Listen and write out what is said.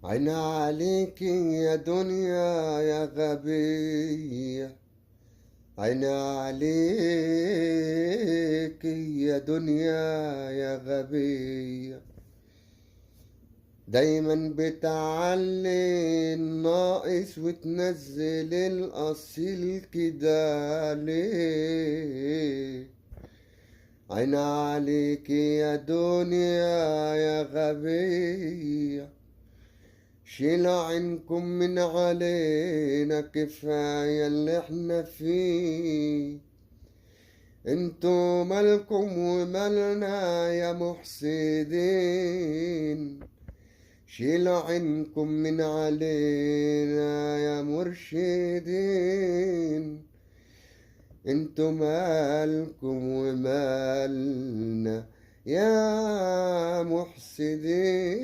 عين عليك يا دنيا يا غبية، عين عليك يا دنيا يا غبية. دايما بتعلي الناقص وتنزل الأصيل كده ليه؟ عين عليك يا دنيا يا غبية، شيل عينكم من علينا كفاية اللي احنا فيه. انتوا مالكم ومالنا يا محسدين، شيل عينكم من علينا يا مرشدين. انتوا مالكم ومالنا يا محسدين.